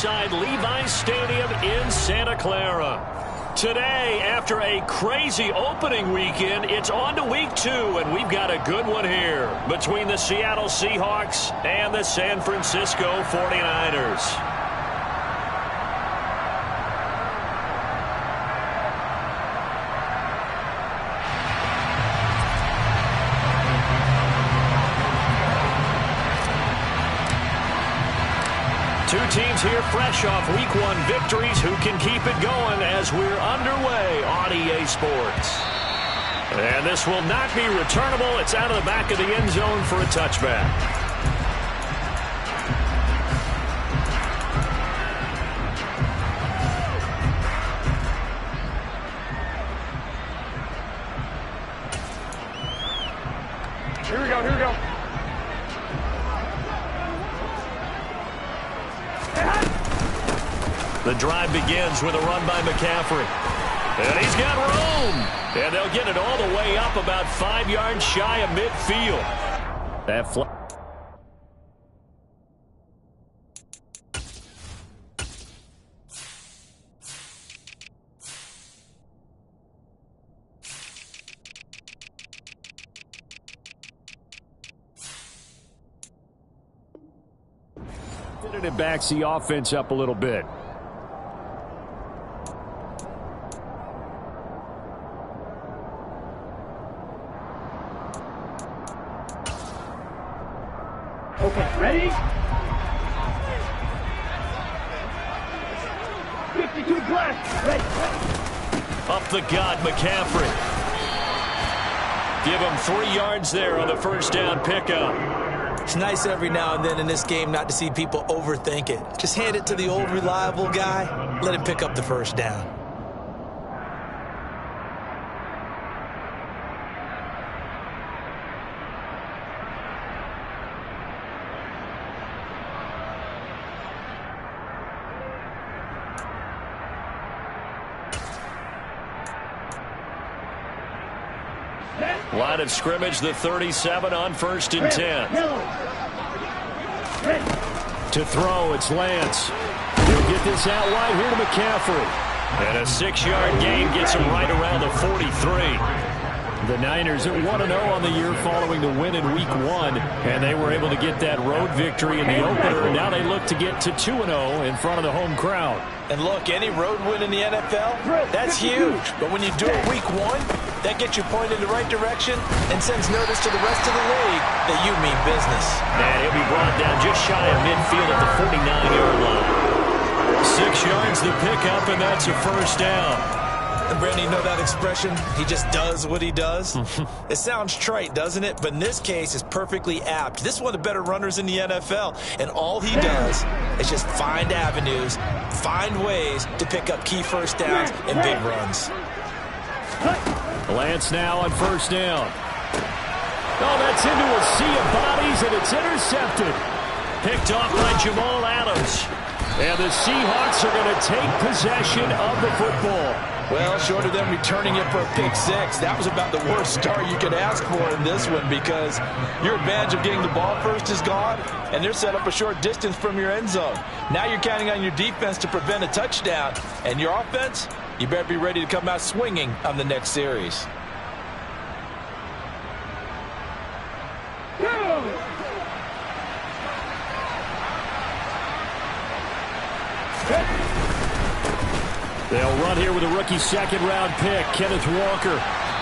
inside Levi's Stadium in Santa Clara. Today, after a crazy opening weekend, it's on to week 2, and we've got a good one here between the Seattle Seahawks and the San Francisco 49ers. Two teams here fresh off Week 1 victories who can keep it going as we're underway on EA Sports. And this will not be returnable. It's out of the back of the end zone for a touchback. Here we go, here we go. The drive begins with a run by McCaffrey. And he's got room. And they'll get it all the way up about 5 yards shy of midfield. That it backs the offense up a little bit. Okay, ready? 52 glass. Ready. Up the gut, McCaffrey. Give him 3 yards there on the first down pickup. It's nice every now and then in this game not to see people overthink it. Just hand it to the old reliable guy. Let him pick up the first down. Line of scrimmage, the 37 on 1st and 10. To throw, it's Lance. He'll get this out wide here to McCaffrey. And a 6-yard gain gets him right around the 43. The Niners at 1-0 on the year following the win in Week 1. And they were able to get that road victory in the opener. And now they look to get to 2-0 in front of the home crowd. And look, any road win in the NFL, that's huge. But when you do it Week 1, that gets you pointed in the right direction and sends notice to the rest of the league that you mean business. And he'll be brought down just shy of midfield at the 49-yard line. 6 yards the pickup, and that's a first down. And Brandon, you know that expression? He just does what he does. It sounds trite, doesn't it? But in this case, it's perfectly apt. This is one of the better runners in the NFL, and all he does is just find avenues, find ways to pick up key first downs and big runs. Lance now on first down. Oh, that's into a sea of bodies, and it's intercepted. Picked off by Jamal Adams. And the Seahawks are going to take possession of the football. Well, short of them returning it for a pick 6, that was about the worst start you could ask for in this one because your advantage of getting the ball first is gone, and they're set up a short distance from your end zone. Now you're counting on your defense to prevent a touchdown, and your offense, you better be ready to come out swinging on the next series. They'll run here with a rookie second-round pick, Kenneth Walker.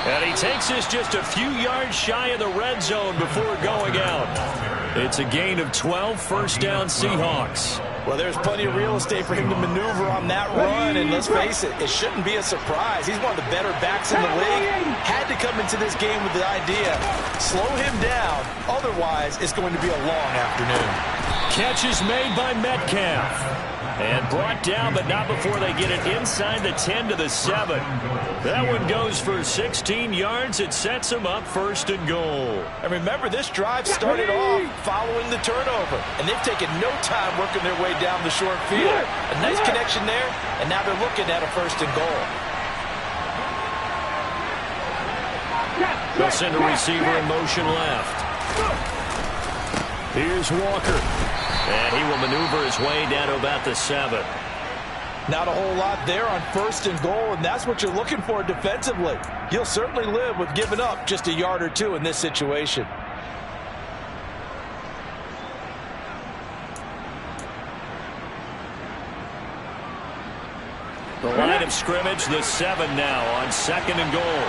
And he takes this just a few yards shy of the red zone before going out. It's a gain of 12, first down Seahawks. Well, there's plenty of real estate for him to maneuver on that run, and let's face it, it shouldn't be a surprise. He's one of the better backs in the league. Had to come into this game with the idea, slow him down, otherwise it's going to be a long afternoon. Catch is made by Metcalf. And brought down, but not before they get it inside the 10 to the 7. That one goes for 16 yards. It sets them up first and goal. And remember, this drive started off following the turnover. And they've taken no time working their way down the short field. A nice connection there, and now they're looking at a first and goal. They'll send a receiver in motion left. Here's Walker. And he will maneuver his way down to about the 7. Not a whole lot there on 1st and goal, and that's what you're looking for defensively. You'll certainly live with giving up just a yard or two in this situation. The line of scrimmage, the 7 now on 2nd and goal.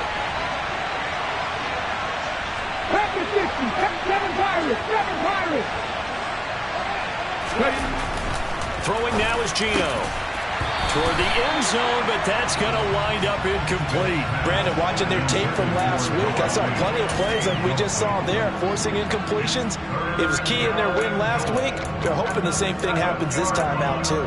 Back to 60. 7 Pirates. 7 Pirates. Throwing now is Gino. Toward the end zone, but that's going to wind up incomplete. Brandon, watching their tape from last week, I saw plenty of plays like we just saw there, forcing incompletions. It was key in their win last week. They're hoping the same thing happens this time out, too.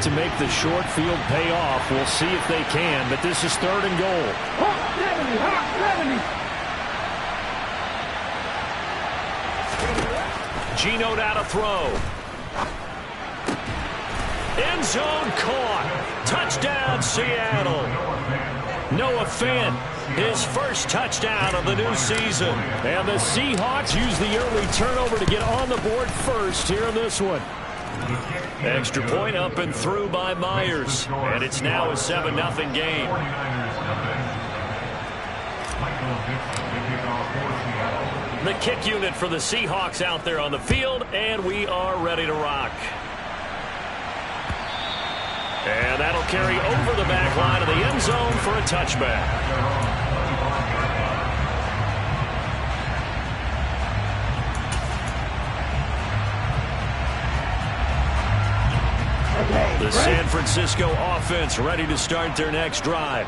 To make the short field pay off. We'll see if they can, but this is 3rd and goal. Hawk 70, Hawk 70. Gino now to throw. End zone caught. Touchdown, Seattle. Noah Fant, his first touchdown of the new season. And the Seahawks use the early turnover to get on the board first here in this one. Extra point up and through by Myers. And it's now a 7-0 game. The kick unit for the Seahawks out there on the field, and we are ready to rock. And that'll carry over the back line of the end zone for a touchback. The San Francisco offense ready to start their next drive.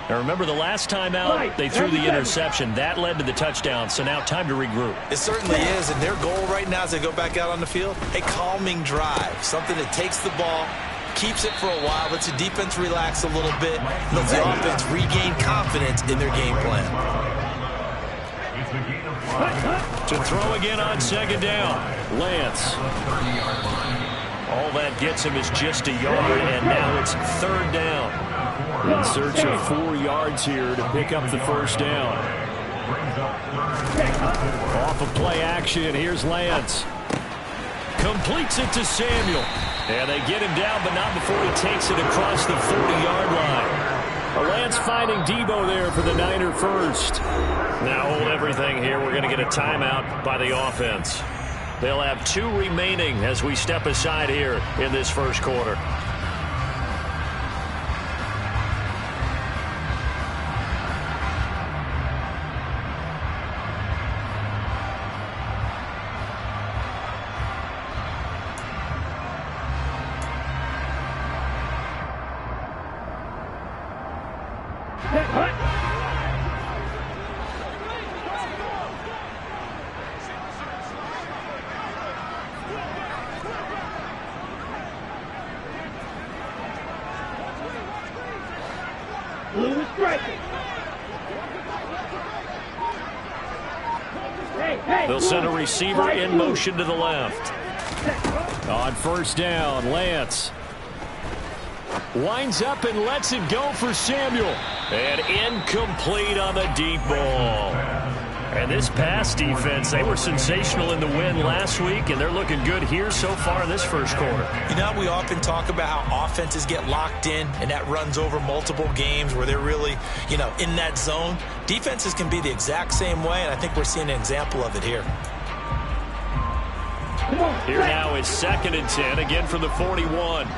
Now remember, the last time out, they threw the interception. That led to the touchdown, so now time to regroup. It certainly is, and their goal right now as they go back out on the field, a calming drive, something that takes the ball, keeps it for a while, lets the defense relax a little bit, lets the offense regain confidence in their game plan. To throw again on 2nd down, Lance. All that gets him is just a yard, and now it's 3rd down. In search of 4 yards here to pick up the 1st down. Off of play action, here's Lance. Completes it to Samuel. And they get him down, but not before he takes it across the 40-yard line. Lance finding Debo there for the Niner first. Now hold everything here. We're going to get a timeout by the offense. They'll have 2 remaining as we step aside here in this first quarter. They'll send a receiver in motion to the left. On 1st down, Lance winds up and lets it go for Samuel. And incomplete on the deep ball. And this pass defense, they were sensational in the win last week, and they're looking good here so far in this first quarter. You know, we often talk about how offenses get locked in, and that runs over multiple games where they're really, you know, in that zone. Defenses can be the exact same way, and I think we're seeing an example of it here. Here now is 2nd and 10, again from the 41.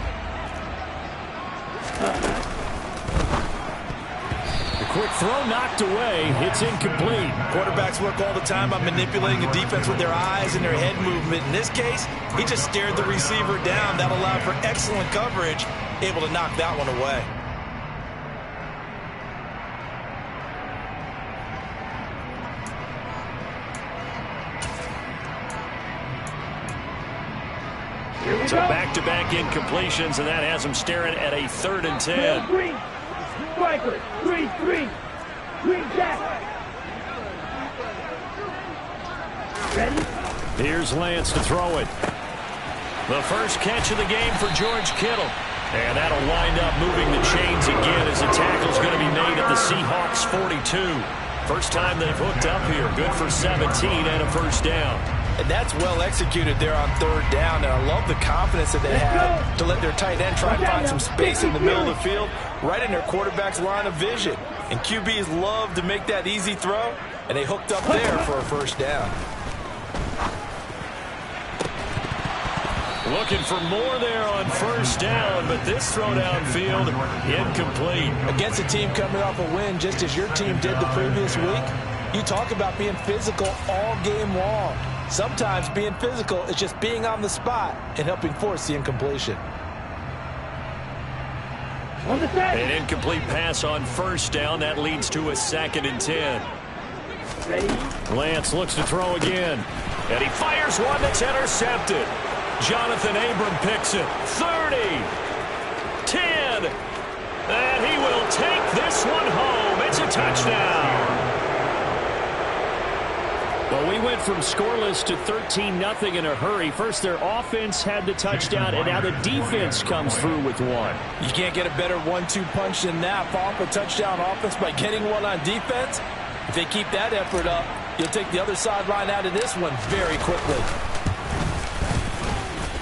Quick throw knocked away. It's incomplete. Quarterbacks work all the time on manipulating the defense with their eyes and their head movement. In this case, he just stared the receiver down. That allowed for excellent coverage, able to knock that one away. So back-to-back incompletions, and that has him staring at a 3rd and 10. Green. Striker. Green. Green jack. Ready? Here's Lance to throw it. The first catch of the game for George Kittle. And that'll wind up moving the chains again as the tackle's going to be made at the Seahawks 42. First time they've hooked up here. Good for 17 and a first down. And that's well executed there on third down. And I love the confidence that they have to let their tight end try and find some space in the middle of the field, right in their quarterback's line of vision. And QBs love to make that easy throw, and they hooked up there for a first down. Looking for more there on first down, but this throw downfield, incomplete. Against a team coming off a win, just as your team did the previous week, you talk about being physical all game long. Sometimes being physical is just being on the spot and helping force the incompletion. An incomplete pass on first down. That leads to a 2nd and 10. Lance looks to throw again. And he fires one that's intercepted. Jonathan Abram picks it. 30. 10. And he will take this one home. It's a touchdown. Well, we went from scoreless to 13-0 in a hurry. First, their offense had the touchdown, and now the defense comes through with one. You can't get a better 1-2 punch than that. Follow up a touchdown offense by getting one on defense. If they keep that effort up, you'll take the other sideline out of this one very quickly.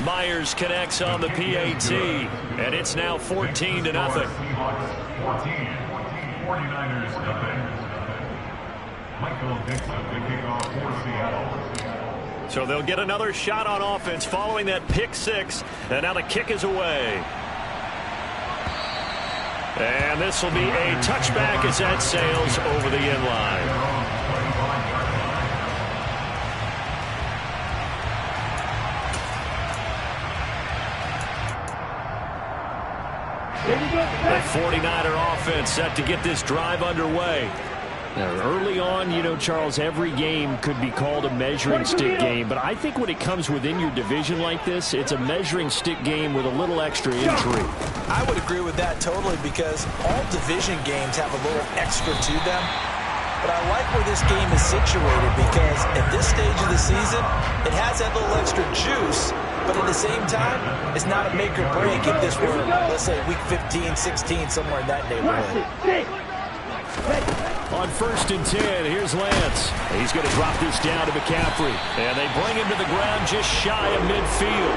Myers connects on the PAT, and it's now 14-0. 49ers nothing. Michael Dixon, the kickoff for Seattle. So they'll get another shot on offense following that pick six, and now the kick is away. And this will be a touchback as that sails over the end line. The 49er offense set to get this drive underway. Now, early on, you know, Charles, every game could be called a measuring stick game, but I think when it comes within your division like this, it's a measuring stick game with a little extra intrigue. I would agree with that totally, because all division games have a little extra to them. But I like where this game is situated, because at this stage of the season, it has that little extra juice. But at the same time, it's not a make or break if this were, let's say, week 15, 16, somewhere in that neighborhood. On 1st and 10, here's Lance. He's going to drop this down to McCaffrey. And they bring him to the ground just shy of midfield.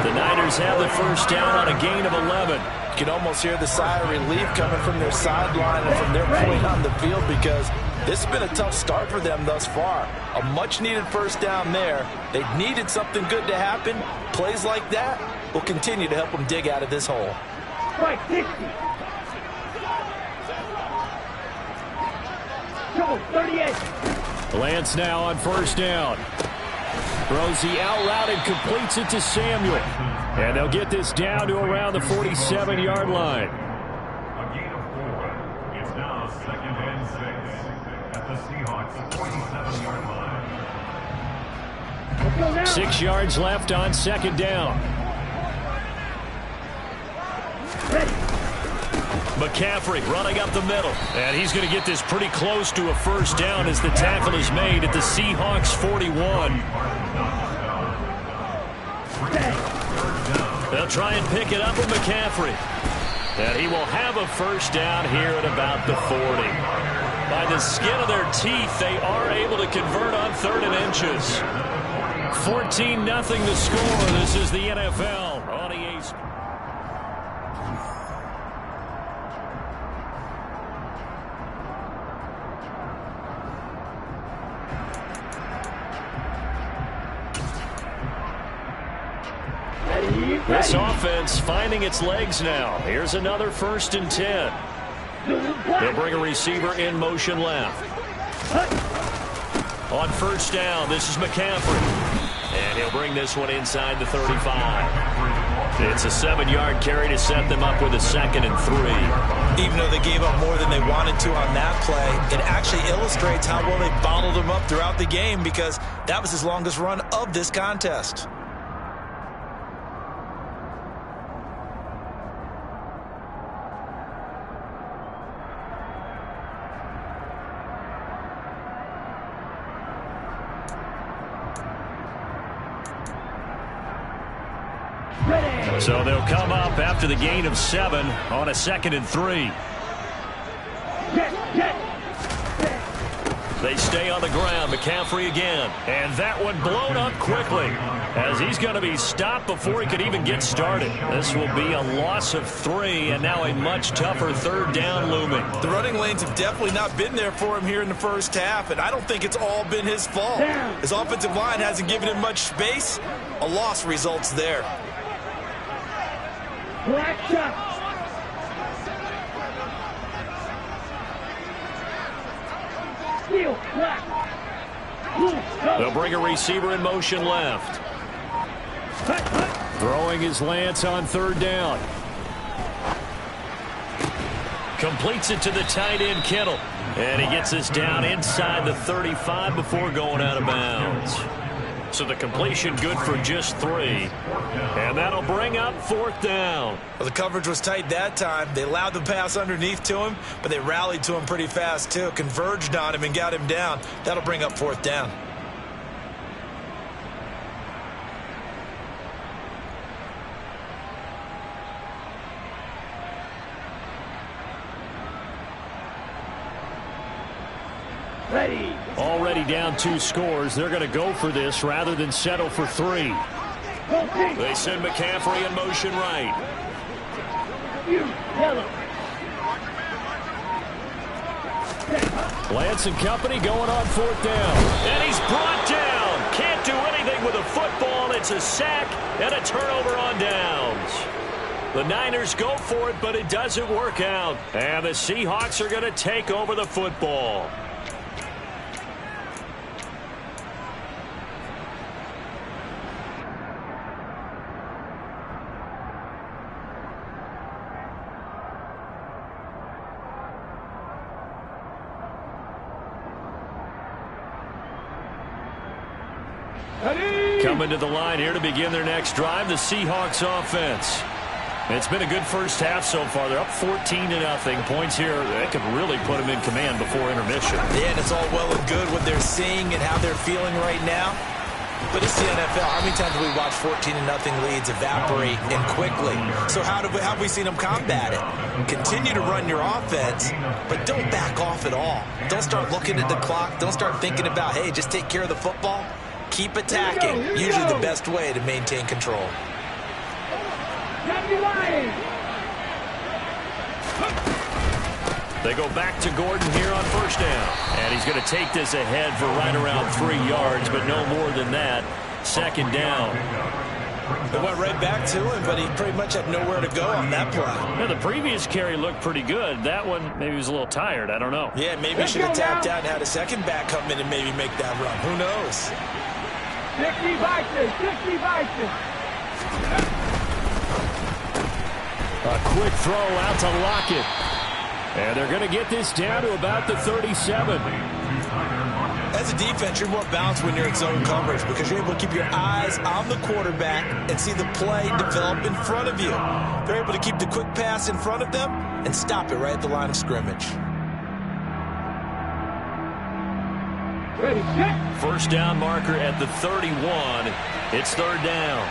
The Niners have the first down on a gain of 11. You can almost hear the sigh of relief coming from their sideline and from their point on the field, because this has been a tough start for them thus far. A much-needed first down there. They needed something good to happen. Plays like that will continue to help them dig out of this hole. Right, 60. Trouble, 38. Lance now on first down. Throws the out route and completes it to Samuel. And they'll get this down to around the 47-yard line. A gain of 4. It's now 2nd and 6 at the Seahawks 47-yard line. 6 yards left on 2nd down. McCaffrey running up the middle. And he's going to get this pretty close to a first down as the tackle is made at the Seahawks 41. They'll try and pick it up with McCaffrey. And he will have a first down here at about the 40. By the skin of their teeth, they are able to convert on 3rd and inches. 14-0 the score. This is the NFL on EA Sports. This offense finding its legs now. Here's another 1st and 10. They'll bring a receiver in motion left. On first down, this is McCaffrey. And he'll bring this one inside the 35. It's a 7-yard carry to set them up with a 2nd and 3. Even though they gave up more than they wanted to on that play, it actually illustrates how well they bottled them up throughout the game, because that was his longest run of this contest. So they'll come up after the gain of 7 on a 2nd and 3. They stay on the ground. McCaffrey again. And that one blown up quickly as he's going to be stopped before he could even get started. This will be a loss of 3 and now a much tougher 3rd down looming. The running lanes have definitely not been there for him here in the first half, and I don't think it's all been his fault. His offensive line hasn't given him much space. A loss results there. Black shot. They'll bring a receiver in motion left. Throwing his Lance on 3rd down. Completes it to the tight end, Kittle. And he gets us down inside the 35 before going out of bounds. So the completion good for just 3. And that'll bring up 4th down. Well, the coverage was tight that time. They allowed the pass underneath to him, but they rallied to him pretty fast too. Converged on him and got him down. That'll bring up 4th down. Already down 2 scores. They're going to go for this rather than settle for 3. They send McCaffrey in motion right. Lance and company going on 4th down. And he's brought down. Can't do anything with a football. It's a sack and a turnover on downs. The Niners go for it, but it doesn't work out. And the Seahawks are going to take over the football. Coming to the line here to begin their next drive, the Seahawks offense. It's been a good first half so far. They're up 14-0. Points here, that could really put them in command before intermission. Yeah, and it's all well and good what they're seeing and how they're feeling right now. But it's the NFL. How many times have we watched 14-0 leads evaporate and quickly? So how have we seen them combat it? Continue to run your offense, but don't back off at all. Don't start looking at the clock. Don't start thinking about, hey, just take care of the football. Keep attacking. Usually the best way to maintain control. They go back to Gordon here on 1st down. And he's going to take this ahead for right around 3 yards, but no more than that. 2nd down. They went right back to him, but he pretty much had nowhere to go on that play. Now, the previous carry looked pretty good. That one, maybe he was a little tired. I don't know. Yeah, maybe he should have tapped out and had a second back come in and maybe make that run. Who knows? 60 Vikings, 60 Vikings. A quick throw out to Lockett. And they're going to get this down to about the 37. As a defense, you're more balanced when you're in zone coverage because you're able to keep your eyes on the quarterback and see the play develop in front of you. They're able to keep the quick pass in front of them and stop it right at the line of scrimmage. Ready, set. 1st down marker at the 31. It's 3rd down.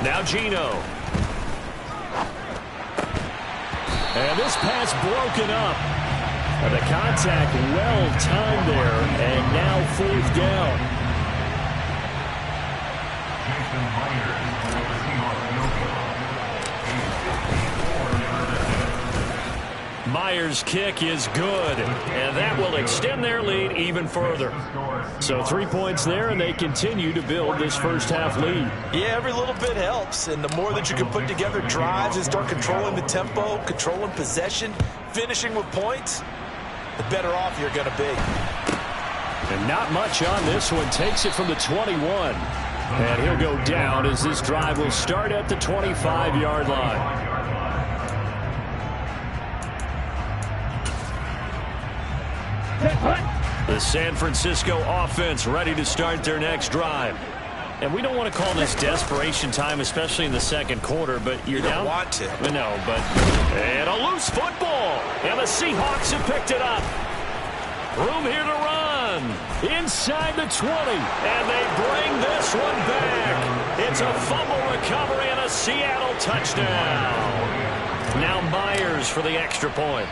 Now Geno. And this pass broken up. And the contact well timed there. And now 4th down. Myers' kick is good, and that will extend their lead even further. So 3 points there, and they continue to build this first half lead. Yeah, every little bit helps, and the more that you can put together drives and start controlling the tempo, controlling possession, finishing with points, the better off you're going to be. And not much on this one. Takes it from the 21. And he'll go down as this drive will start at the 25-yard line. The San Francisco offense ready to start their next drive. And we don't want to call this desperation time, especially in the second quarter, but you're down. You don't want to. No, but... And a loose football. And the Seahawks have picked it up. Room here to run. Inside the 20. And they bring this one back. It's a fumble recovery and a Seattle touchdown. Now Myers for the extra point.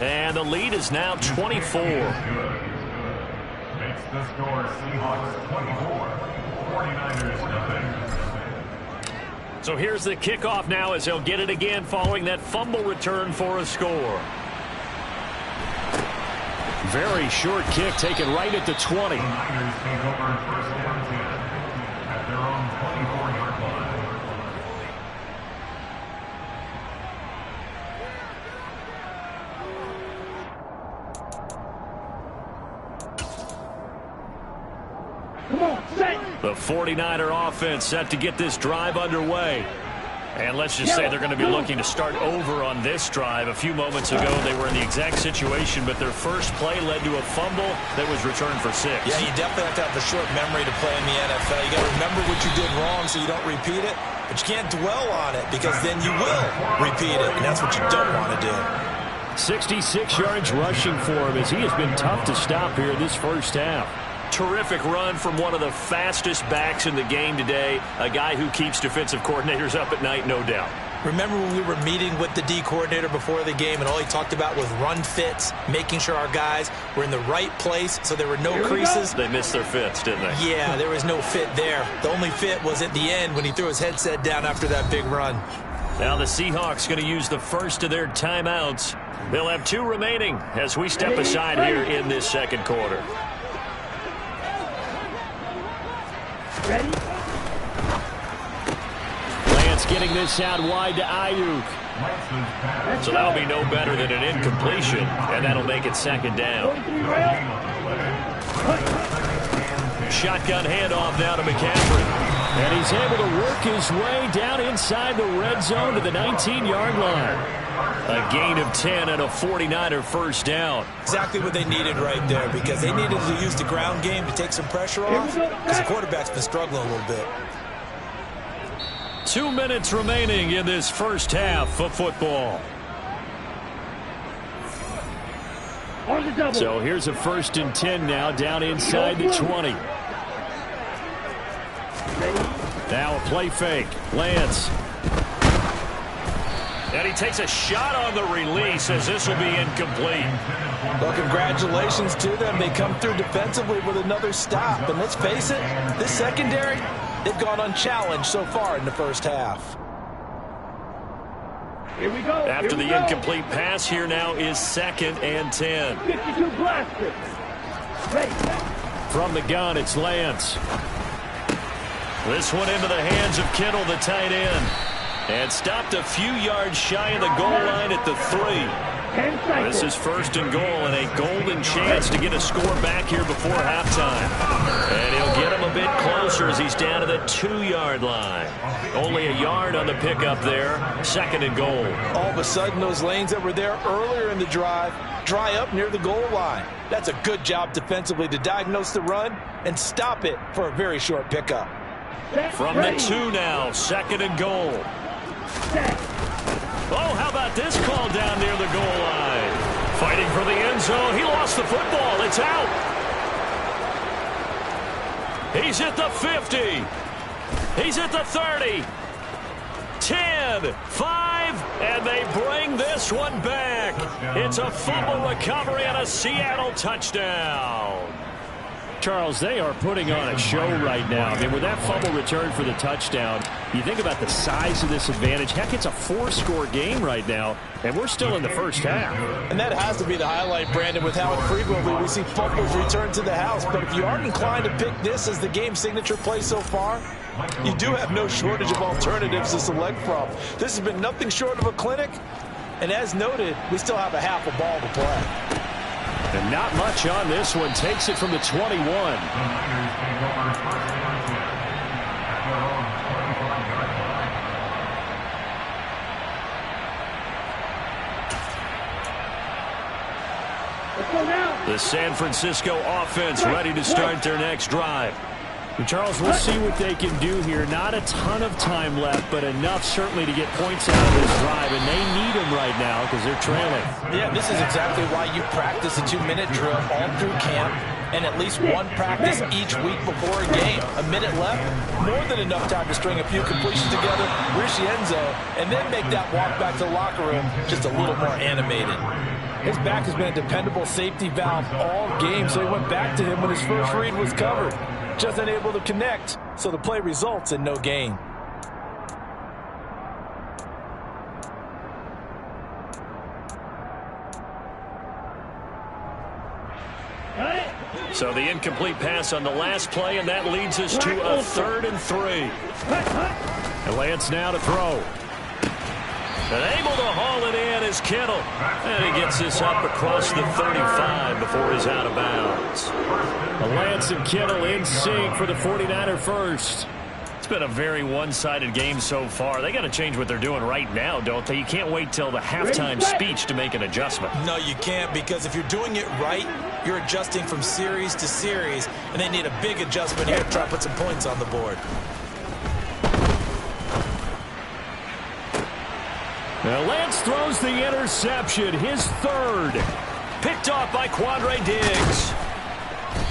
And the lead is now 24. Makes the score Seahawks 24, 49ers nothing. So here's the kickoff now as they'll get it again following that fumble return for a score. Very short kick taken right at the 20. The Niners take over first down 10 at their own 24-yard line. Come on, set. The 49er offense set to get this drive underway. And let's just say they're going to be looking to start over on this drive. A few moments ago, they were in the exact situation, but their first play led to a fumble that was returned for 6. Yeah, you definitely have to have the short memory to play in the NFL. You got to remember what you did wrong so you don't repeat it, but you can't dwell on it because then you will repeat it, and that's what you don't want to do. 66 yards rushing for him as he has been tough to stop here this first half. Terrific run from one of the fastest backs in the game today, a guy who keeps defensive coordinators up at night, no doubt. Remember when we were meeting with the D coordinator before the game and all he talked about was run fits, making sure our guys were in the right place so there were no creases? They missed their fits, didn't they? Yeah, there was no fit there. The only fit was at the end when he threw his headset down after that big run. Now the Seahawks going to use the first of their timeouts. They'll have 2 remaining as we step aside here in this second quarter. Ready? Lance getting this out wide to Ayuk. So that'll be no better than an incompletion, and that'll make it second down. Shotgun handoff now to McCaffrey. And he's able to work his way down inside the red zone to the 19-yard line. A gain of 10 and a 49er first down. Exactly what they needed right there because they needed to use the ground game to take some pressure off because the quarterback's been struggling a little bit. 2 minutes remaining in this first half of football. On the double. So here's a 1st and 10 now down inside the 20. Now a play fake. Lance. And he takes a shot on the release as this will be incomplete. Well, congratulations to them. They come through defensively with another stop. And let's face it, this secondary, they've gone unchallenged so far in the first half. Here we go. After the incomplete pass, here now is 2nd and 10. 52 blaster. Ready. From the gun, it's Lance. This one into the hands of Kittle, the tight end. And stopped a few yards shy of the goal line at the 3. This is 1st and goal and a golden chance to get a score back here before halftime. And he'll get him a bit closer as he's down to the 2-yard line. Only a yard on the pickup there. 2nd and goal. All of a sudden, those lanes that were there earlier in the drive dry up near the goal line. That's a good job defensively to diagnose the run and stop it for a very short pickup. From the 2 now, 2nd and goal. Oh, how about this call down near the goal line? Fighting for the end zone. He lost the football. It's out. He's at the 50. He's at the 30. 10, 5, and they bring this one back. It's a fumble recovery and a Seattle touchdown. Charles, they are putting on a show right now. I mean, with that fumble return for the touchdown, you think about the size of this advantage. Heck, it's a 4-score game right now, and we're still in the first half. And that has to be the highlight, Brandon, with how infrequently we see fumbles return to the house. But if you aren't inclined to pick this as the game signature play so far, you do have no shortage of alternatives to select from. This has been nothing short of a clinic, and as noted, we still have a half a ball to play. And not much on this one. Takes it from the 21. The San Francisco offense ready to start their next drive. And Charles, we'll see what they can do here. Not a ton of time left, but enough certainly to get points out of this drive, and they need them right now because they're trailing. Yeah, this is exactly why you practice a 2-minute drill all through camp and at least one practice each week before a game. A minute left, more than enough time to string a few completions together, reach the end zone, and then make that walk back to the locker room just a little more animated. His back has been a dependable safety valve all game, so he went back to him when his first read was covered. Just unable to connect, so the play results in no gain. So the incomplete pass on the last play, and that leads us to a 3rd and 3. And Lance now to throw. And able to haul it in is Kittle. And he gets this up across the 35 before he's out of bounds. Lance and Kittle in sync for the 49er first. It's been a very one-sided game so far. They got to change what they're doing right now, don't they? You can't wait till the halftime speech to make an adjustment. No, you can't, because if you're doing it right, you're adjusting from series to series, and they need a big adjustment here to try to put some points on the board. Now Lance throws the interception, his 3rd. Picked off by Quandre Diggs.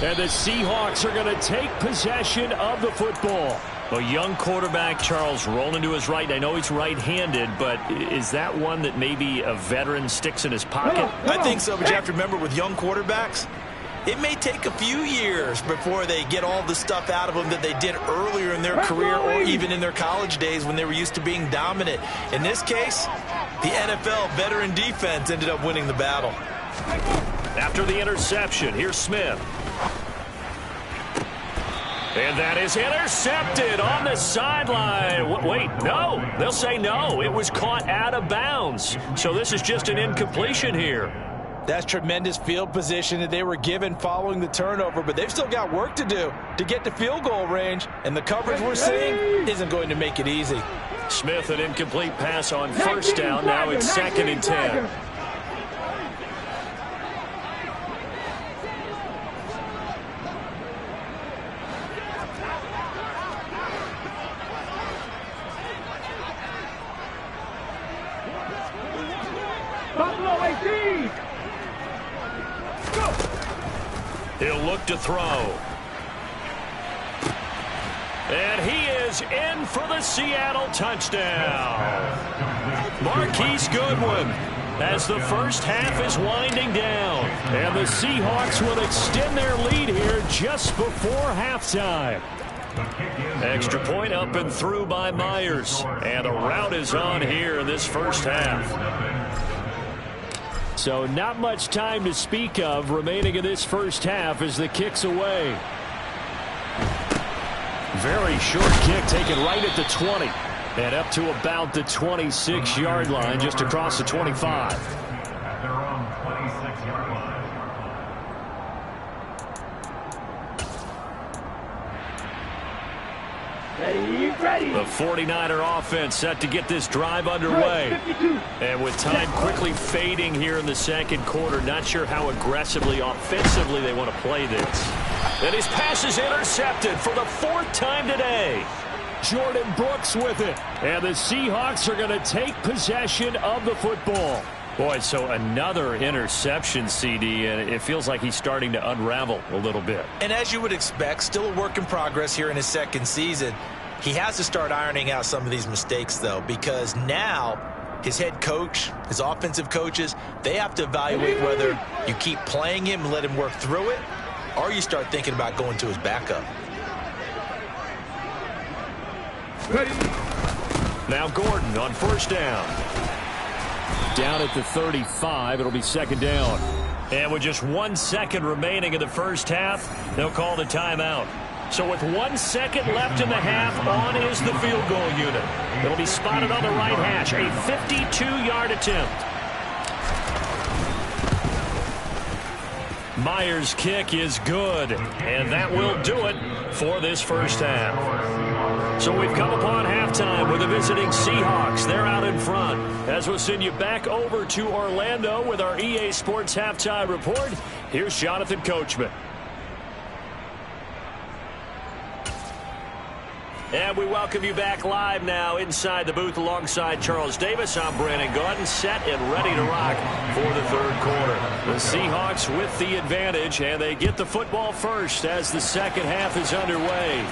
And the Seahawks are going to take possession of the football. A young quarterback, Charles, rolling to his right. I know he's right-handed, but is that one that maybe a veteran sticks in his pocket? I think so, but you have to remember with young quarterbacks, it may take a few years before they get all the stuff out of them that they did earlier in their career or even in their college days when they were used to being dominant. In this case, the NFL veteran defense ended up winning the battle. After the interception, here's Smith. And that is intercepted on the sideline. Wait, no. They'll say no. It was caught out of bounds. So this is just an incompletion here. That's tremendous field position that they were given following the turnover, but they've still got work to do to get to field goal range, and the coverage we're seeing isn't going to make it easy. Smith, an incomplete pass on 1st down. Now it's 2nd and 10. He'll look to throw. And he is in for the Seattle touchdown. Marquise Goodwin as the first half is winding down. And the Seahawks will extend their lead here just before halftime. Extra point up and through by Myers. And a rout is on here in this first half. So not much time to speak of remaining in this first half as the kick's away. Very short kick taken right at the 20. And up to about the 26-yard line, just across the 25. At their own 26-yard line. The 49er offense set to get this drive underway. And with time quickly fading here in the second quarter, not sure how aggressively, offensively they want to play this. And his pass is intercepted for the 4th time today. Jordan Brooks with it. And the Seahawks are going to take possession of the football. Boy, so another interception, CD, and it feels like he's starting to unravel a little bit. And as you would expect, still a work in progress here in his second season. He has to start ironing out some of these mistakes, though, because now his head coach, his offensive coaches, they have to evaluate whether you keep playing him and let him work through it, or you start thinking about going to his backup. Now Gordon on 1st down. Down at the 35, it'll be 2nd down. And with just 1 second remaining in the first half, they'll call the timeout. So with 1 second left in the half, on is the field goal unit. It'll be spotted on the right hash, a 52-yard attempt. Myers' kick is good, and that will do it for this first half. So we've come upon halftime with the visiting Seahawks. They're out in front. As we'll send you back over to Orlando with our EA Sports Halftime Report, here's Jonathan Coachman. And we welcome you back live now inside the booth alongside Charles Davis. I'm Brandon Gaudin, set and ready to rock for the third quarter. The Seahawks with the advantage, and they get the football first as the second half is underway.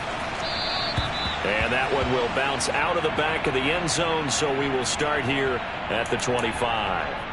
And that one will bounce out of the back of the end zone, so we will start here at the 25.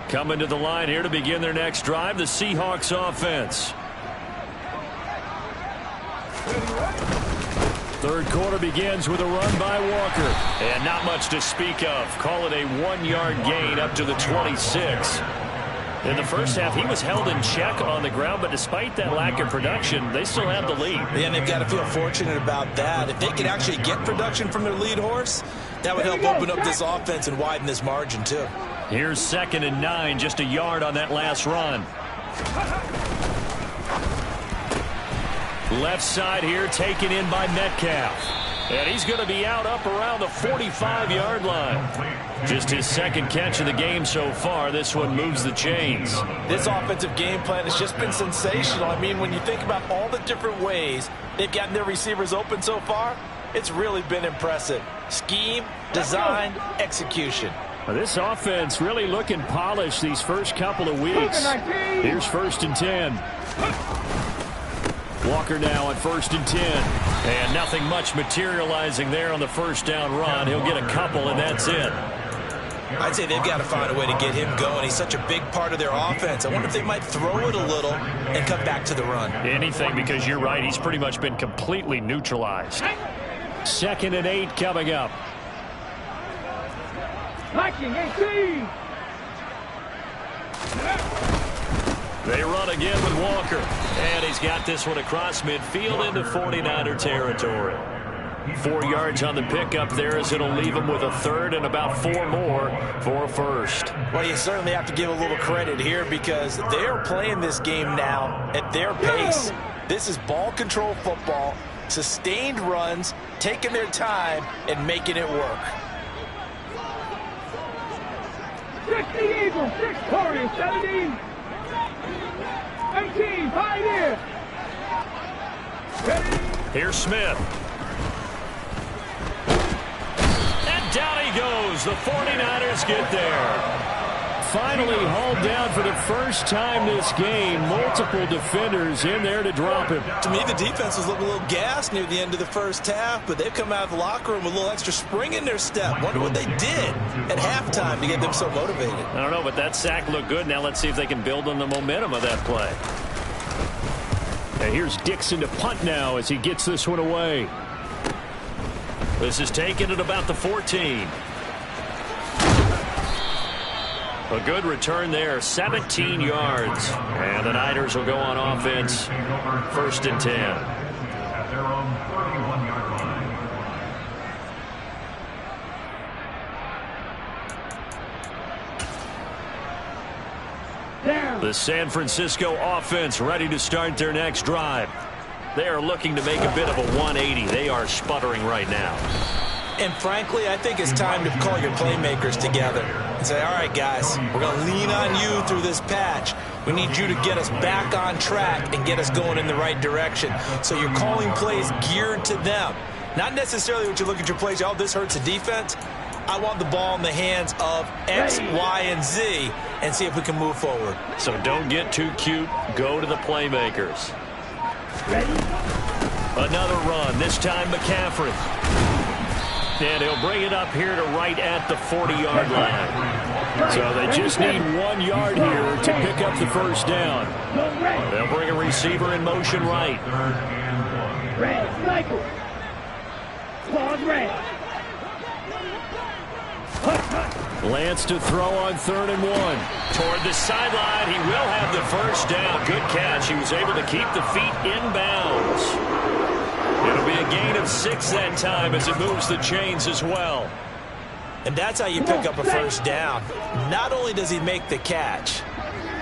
Coming to the line here to begin their next drive, the Seahawks offense. Third quarter begins with a run by Walker. And not much to speak of. Call it a 1-yard gain up to the 26. In the first half, he was held in check on the ground, but despite that lack of production, they still have the lead. Yeah, and they've got to feel fortunate about that. If they can actually get production from their lead horse, that would help open up this offense and widen this margin, too. Here's 2nd and 9, just a yard on that last run. Left side here taken in by Metcalf. And he's going to be out up around the 45-yard line. Just his second catch of the game so far. This one moves the chains. This offensive game plan has just been sensational. I mean, when you think about all the different ways they've gotten their receivers open so far, it's really been impressive. Scheme, design, execution. Well, this offense really looking polished these first couple of weeks. Here's 1st and 10. Walker now on 1st and 10. And nothing much materializing there on the first down run. He'll get a couple, and that's it. I'd say they've got to find a way to get him going. He's such a big part of their offense. I wonder if they might throw it a little and come back to the run. Anything, because you're right. He's pretty much been completely neutralized. 2nd and 8 coming up. They run again with Walker. And he's got this one across midfield into 49er territory. 4 yards on the pickup there as it'll leave him with a third and about 4 more for a first. Well, you certainly have to give a little credit here because they are playing this game now at their pace. This is ball control football, sustained runs, taking their time and making it work. 60 Eagles, 6 Warriors, 17. 18, Pioneer. Here's Smith. And down he goes. The 49ers get there. Finally hauled down for the first time this game. Multiple defenders in there to drop him. To me, the defense was looking a little gassed near the end of the first half, but they've come out of the locker room with a little extra spring in their step. Wonder what they did at halftime to get them so motivated. I don't know, but that sack looked good. Now let's see if they can build on the momentum of that play. And here's Dixon to punt now as he gets this one away. This is taken at about the 14. A good return there, 17 yards. And the Niners will go on offense, 1st and 10. At their own 31-yard line. The San Francisco offense ready to start their next drive. They are looking to make a bit of a 180. They are sputtering right now. And frankly, I think it's time to call your playmakers together and say, all right, guys, we're going to lean on you through this patch. We need you to get us back on track and get us going in the right direction. So you're calling plays geared to them. Not necessarily what you look at your plays, oh, this hurts the defense. I want the ball in the hands of X, Y, and Z and see if we can move forward. So don't get too cute. Go to the playmakers. Another run, this time McCaffrey. And he'll bring it up here to right at the 40-yard line. So they just need 1 yard here to pick up the first down. They'll bring a receiver in motion right. Lance to throw on 3rd and 1. Toward the sideline, he will have the first down. Good catch. He was able to keep the feet in bounds. It'll be a gain of 6 that time as it moves the chains as well. And that's how you pick up a first down. Not only does he make the catch,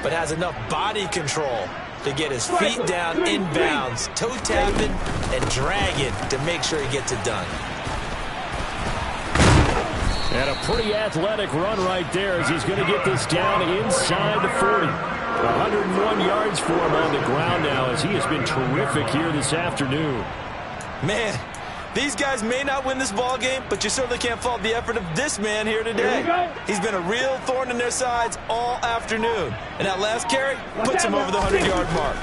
but has enough body control to get his feet down in bounds, toe tapping and dragging to make sure he gets it done. And a pretty athletic run right there as he's going to get this down inside the 40. 101 yards for him on the ground now as he has been terrific here this afternoon. Man, these guys may not win this ball game, but you certainly can't fault the effort of this man here today. He's been a real thorn in their sides all afternoon. And that last carry puts him over the 100-yard mark.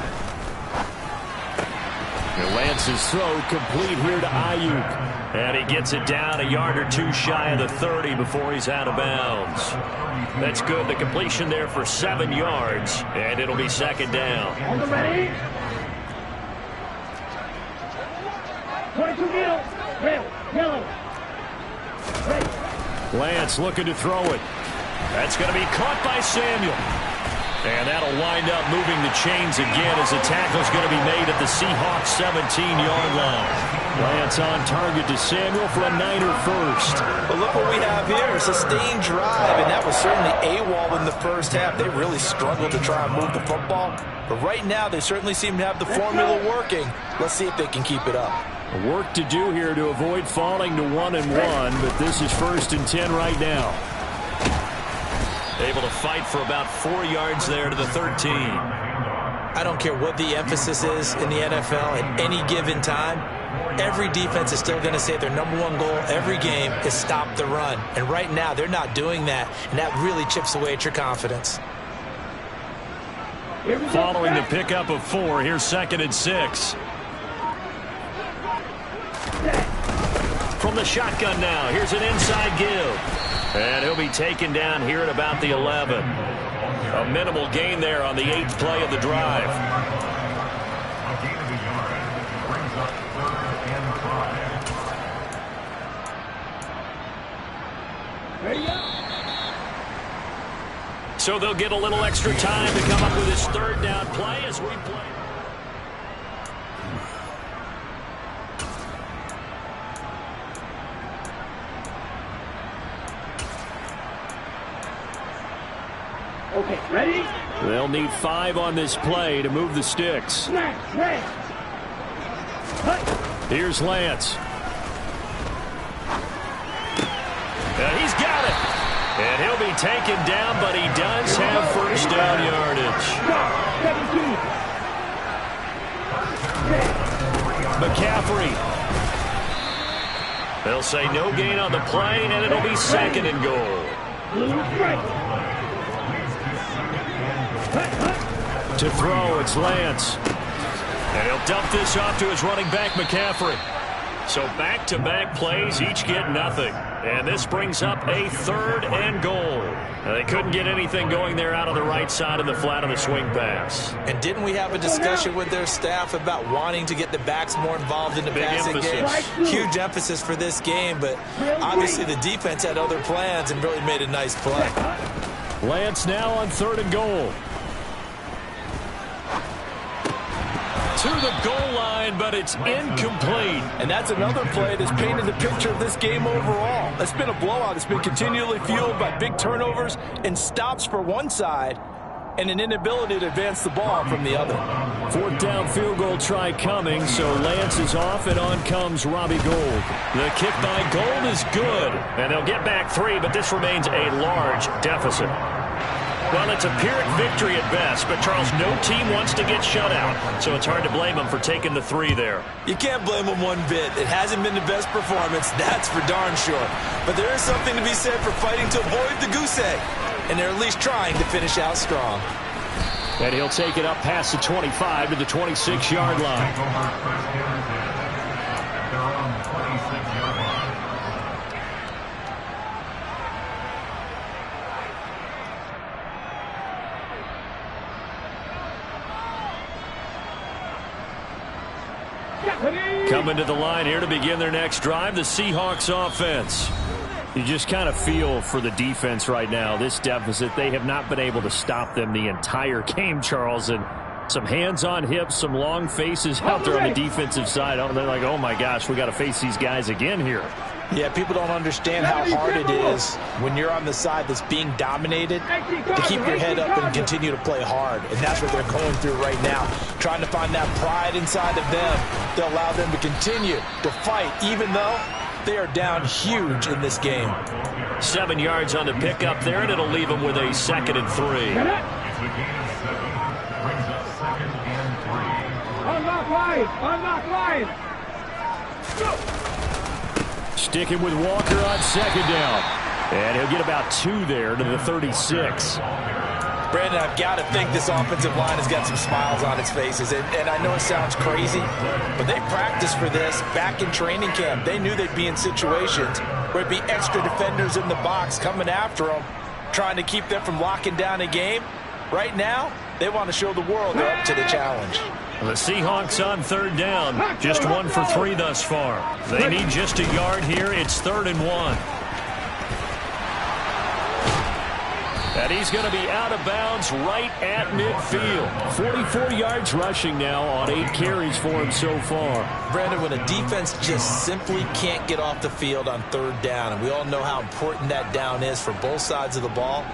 And Lance's throw complete here to Ayuk. And he gets it down a yard or two shy of the 30 before he's out of bounds. That's good. The completion there for 7 yards. And it'll be 2nd down. On the ready. 22 middle. Red. Yellow. Red. Lance looking to throw it. That's going to be caught by Samuel. And that'll wind up moving the chains again as the tackle's going to be made at the Seahawks 17-yard line. Lance on target to Samuel for a Niner first. But look what we have here, a sustained drive, and that was certainly AWOL in the first half. They really struggled to try and move the football. But right now, they certainly seem to have the formula working. Let's see if they can keep it up. Work to do here to avoid falling to 1-1, but this is 1st and 10 right now. Able to fight for about 4 yards there to the 13. I don't care what the emphasis is in the NFL at any given time. Every defense is still going to say their #1 goal every game is stop the run. And right now, they're not doing that, and that really chips away at your confidence. Following the pickup of 4, here's 2nd and 6. From the shotgun now, here's an inside give. And he'll be taken down here at about the 11. A minimal gain there on the 8th play of the drive. So they'll get a little extra time to come up with his 3rd down play as we play. Okay, ready? They'll need 5 on this play to move the sticks. Here's Lance. And he's got it. And he'll be taken down, but he does have first down yardage. McCaffrey. They'll say no gain on the play, and it'll be 2nd and goal. To throw, it's Lance. And he'll dump this off to his running back, McCaffrey. So back-to-back plays, each get nothing. And this brings up a 3rd and goal. Now, they couldn't get anything going there out on the right side of the flat of the swing pass. And didn't we have a discussion with their staff about wanting to get the backs more involved in the passing game? Huge emphasis for this game, but obviously the defense had other plans and really made a nice play. Lance now on 3rd and goal. To the goal line, but it's incomplete. And that's another play that's painted the picture of this game overall. It's been a blowout. It's been continually fueled by big turnovers and stops for one side and an inability to advance the ball from the other. 4th down field goal try coming, so Lance is off, and on comes Robbie Gould. The kick by Gould is good, and they'll get back 3, but this remains a large deficit. Well, it's a Pyrrhic victory at best, but, Charles, no team wants to get shut out, so it's hard to blame them for taking the 3 there. You can't blame them one bit. It hasn't been the best performance, that's for darn sure. But there is something to be said for fighting to avoid the goose egg, and they're at least trying to finish out strong. And he'll take it up past the 25 to the 26-yard line. Coming to the line here to begin their next drive, the Seahawks offense. You just kind of feel for the defense right now. This deficit, they have not been able to stop them the entire game, Charles. And some hands on hips, some long faces out there on the defensive side. They're like, oh, my gosh, we got to face these guys again here. Yeah, people don't understand how hard it is when you're on the side that's being dominated to keep your head up and continue to play hard. And that's what they're going through right now, trying to find that pride inside of them to allow them to continue to fight, even though they are down huge in this game. 7 yards on the pickup there, and it'll leave them with a 2nd and 3. Unlock line! Unlock line! Sticking with Walker on 2nd down. And he'll get about 2 there to the 36. Brandon, I've got to think this offensive line has got some smiles on its faces. And I know it sounds crazy, but they practiced for this back in training camp. They knew they'd be in situations where it'd be extra defenders in the box coming after them, trying to keep them from locking down a game. Right now, they want to show the world they're up to the challenge. The Seahawks on 3rd down, just 1 for 3 thus far. They need just a yard here. It's 3rd and 1. And he's going to be out of bounds right at midfield. 44 yards rushing now on 8 carries for him so far. Brandon, when a defense just simply can't get off the field on 3rd down, and we all know how important that down is for both sides of the ball,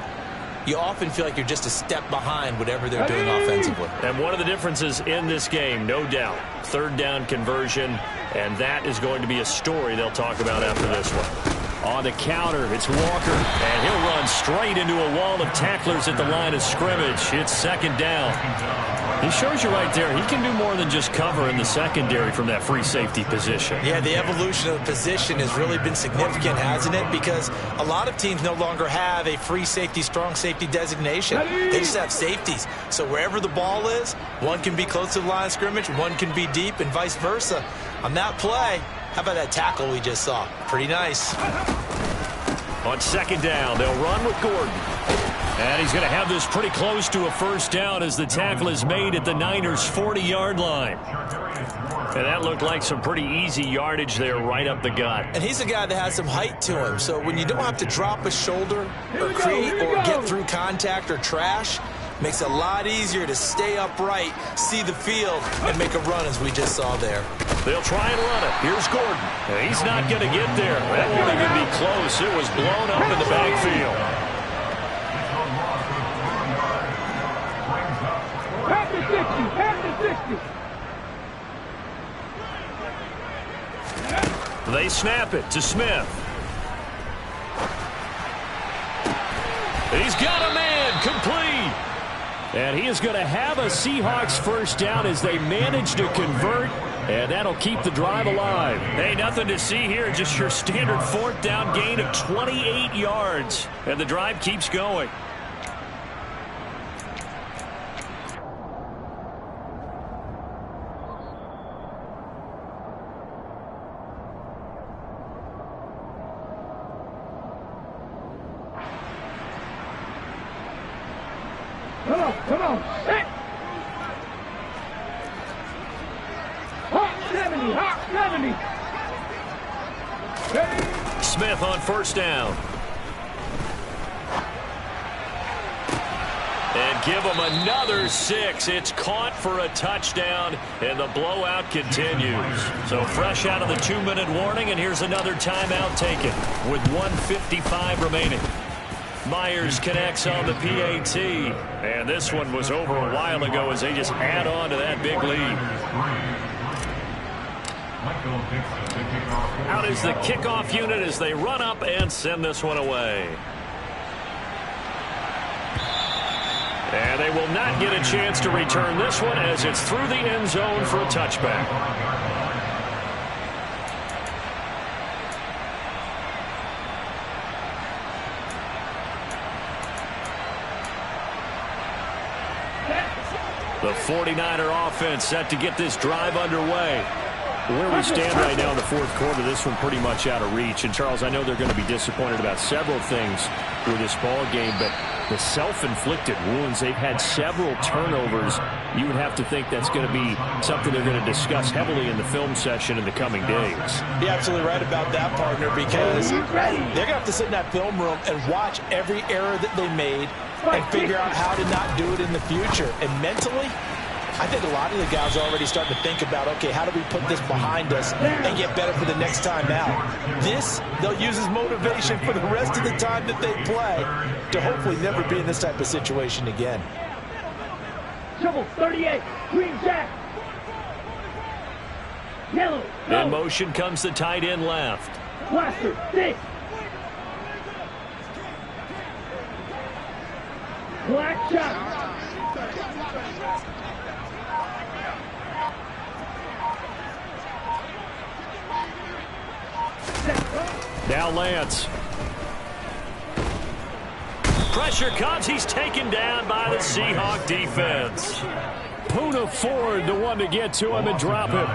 you often feel like you're just a step behind whatever they're doing offensively. And one of the differences in this game, no doubt, 3rd down conversion, and that is going to be a story they'll talk about after this one. On the counter, it's Walker, and he'll run straight into a wall of tacklers at the line of scrimmage. It's 2nd down. He shows you right there, he can do more than just cover in the secondary from that free safety position. Yeah, the evolution of the position has really been significant, hasn't it? Because a lot of teams no longer have a free safety, strong safety designation. They just have safeties. So wherever the ball is, one can be close to the line of scrimmage, one can be deep, and vice versa. On that play, how about that tackle we just saw? Pretty nice. On 2nd down, they'll run with Gordon. And he's going to have this pretty close to a 1st down as the tackle is made at the Niners' 40-yard line. And that looked like some pretty easy yardage there right up the gut. And he's a guy that has some height to him. So when you don't have to drop a shoulder or create or get through contact or trash, makes it a lot easier to stay upright, see the field, and make a run as we just saw there. They'll try and run it. Here's Gordon. And he's not going to get there. That won't even be close. It was blown up in the backfield. Pass the 60! Pass the 60! They snap it to Smith. He's got a man complete. And he is going to have a Seahawks 1st down as they manage to convert. And that'll keep the drive alive. Hey, nothing to see here. Just your standard 4th down gain of 28 yards. And the drive keeps going. Come on. Hey. Hot 70, hot 70. Hey. Smith on 1st down. And give him another 6. It's caught for a touchdown, and the blowout continues. So fresh out of the 2-minute warning, and here's another timeout taken with 1:55 remaining. Myers connects on the PAT, and this one was over a while ago as they just add on to that big lead. Out is the kickoff unit as they run up and send this one away. And they will not get a chance to return this one as it's through the end zone for a touchback. The 49er offense set to get this drive underway. Where we stand right now in the fourth quarter, this one pretty much out of reach. And, Charles, I know they're going to be disappointed about several things with this ball game, but the self-inflicted wounds, they've had several turnovers. You would have to think that's going to be something they're going to discuss heavily in the film session in the coming days. You're absolutely right about that, partner, because they're going to have to sit in that film room and watch every error that they made and figure out how to not do it in the future. And mentally, I think a lot of the guys are already starting to think about, okay, how do we put this behind us and get better for the next time out? This, they'll use as motivation for the rest of the time that they play to hopefully never be in this type of situation again. Trouble 38, green jack. Yellow. In motion comes the tight end left. Blaster 6. Black shot. Now Lance. Pressure comes. He's taken down by the Seahawk defense. Poona Ford, the one to get to him and drop him.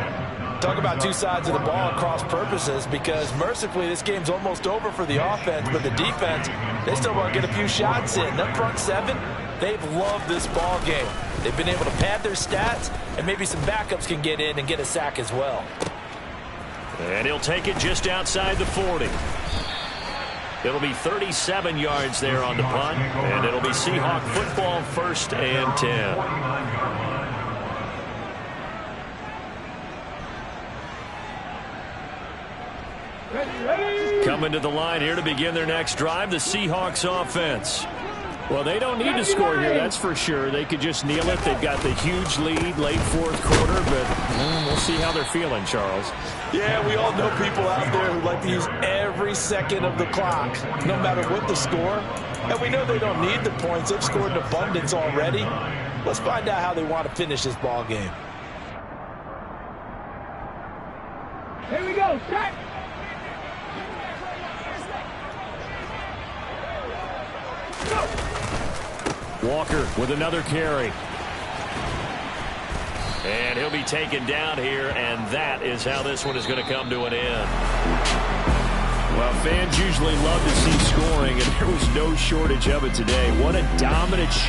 Talk about two sides of the ball at cross purposes, because mercifully this game's almost over for the offense, but the defense, they still want to get a few shots in. That front seven, they've loved this ball game. They've been able to pad their stats, and maybe some backups can get in and get a sack as well. And he'll take it just outside the 40. It'll be 37 yards there on the punt, and it'll be Seahawk football, 1st and 10. Coming to the line here to begin their next drive, the Seahawks offense. Well, they don't need to score here, that's for sure. They could just kneel it. They've got the huge lead late fourth quarter, but we'll see how they're feeling, Charles. Yeah, we all know people out there who like to use every second of the clock, no matter what the score. And we know they don't need the points. They've scored in abundance already. Let's find out how they want to finish this ball game. Here we go, set. Walker with another carry. And he'll be taken down here, and that is how this one is going to come to an end. Well, fans usually love to see scoring, and there was no shortage of it today. What a dominant